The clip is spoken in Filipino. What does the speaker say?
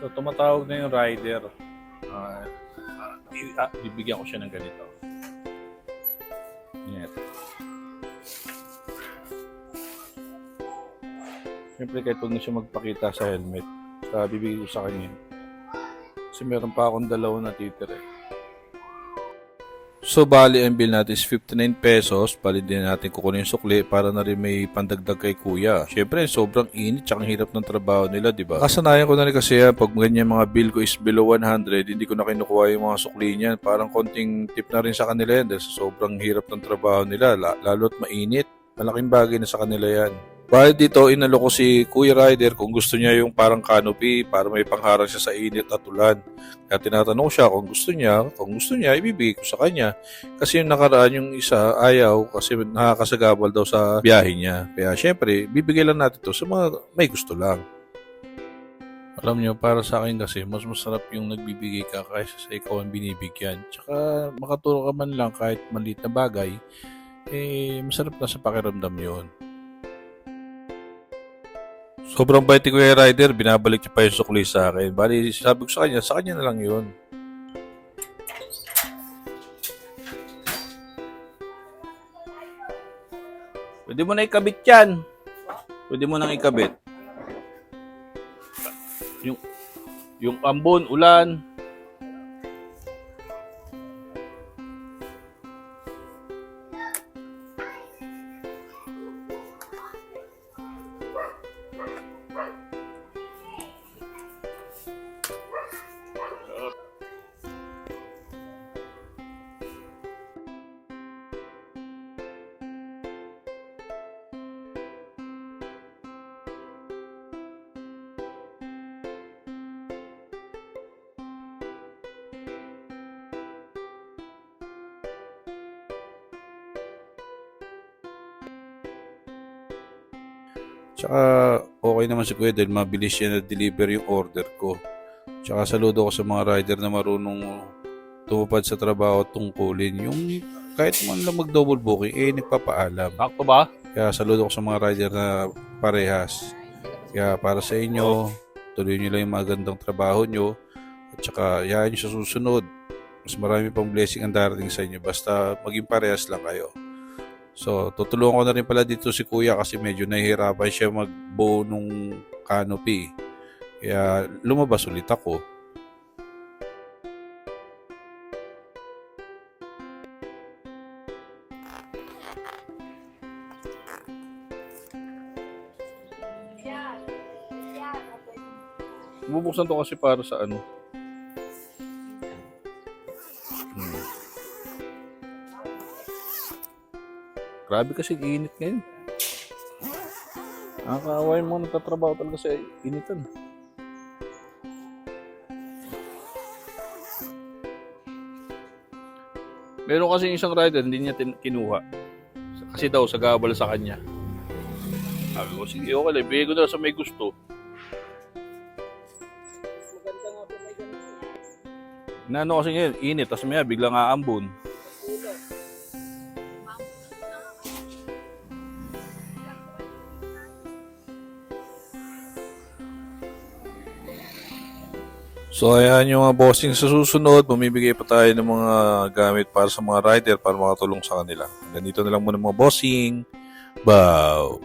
So, tumatawag na yung rider. Bibigyan ko siya ng ganito. Yan. Siyempre, kahit huwag na siya magpakita sa helmet, bibigyan ko sa kanya. Kasi meron pa akong dalawa na titira. So, bali, ang bill natin is 59 pesos. Bali din natin kukunin yung sukli para na rin may pandagdag kay kuya. Siyempre, sobrang init tsaka hirap ng trabaho nila, di ba? Kasanayan ko na rin kasi pag ganyan mga bill ko is below 100, hindi ko na kinukuha yung mga sukli niyan. Parang konting tip na rin sa kanila yan dahil sobrang hirap ng trabaho nila. Lalo't mainit. Malaking bagay na sa kanila yan. Bali dito, inalo ko si Kuya Rider kung gusto niya yung parang canopy para may pangharang siya sa init at ulan. Kaya tinatanong siya kung gusto niya, ibibigay ko sa kanya. Kasi yung nakaraan yung isa, ayaw kasi nakakasagabal daw sa biyahe niya. Kaya syempre, bibigay lang natin to sa mga may gusto lang. Alam niyo, para sa akin kasi, mas masarap yung nagbibigay ka kaysa sa ikaw ang binibigyan. Tsaka makatulong ka man lang kahit maliit na bagay, masarap na sa pakiramdam yun. Sobrang bait ni Kuya Rider, binabalik niya pa yung sukli sa akin. Bali, sabi ko sa kanya na lang yun. Pwede mo na ikabit yan. Pwede mo nang ikabit. Yung ambon, ulan. Tsaka okay naman si Kuya dahil mabilis siya na-deliver yung order ko. Tsaka saludo ko sa mga rider na marunong tumupad sa trabaho at tungkulin. Yung kahit man lang mag-double booking, nagpapaalam. Sakto ba? Kaya saludo ko sa mga rider na parehas. Kaya para sa inyo, tuloy nyo lang yung magandang trabaho nyo. At tsaka yahan nyo sa susunod. Mas marami pang blessing ang darating sa inyo. Basta maging parehas lang kayo. So, tutulungan ko na rin pala dito si Kuya kasi medyo nahihirapan siya magbuo nung canopy. Kaya lumabas ulit ako. Bubuksan to kasi para sa ano. Grabe kasi init ngayon. Nakakaawa yung mga nagtatrabaho talaga sa initan. Meron kasi isang rider, hindi niya kinuha. Kasi daw, sagabal sa kanya. Sabi ko, sige, okay lang. Bigay ko na sa may gusto. Nano kasi ngayon, init. Tapos maya, biglang aambon. So ayan yung mga bossing sa susunod, bumibigay pa tayo ng mga gamit para sa mga rider para makatulong sa kanila. Ganito na lang muna mga bossing. Bow!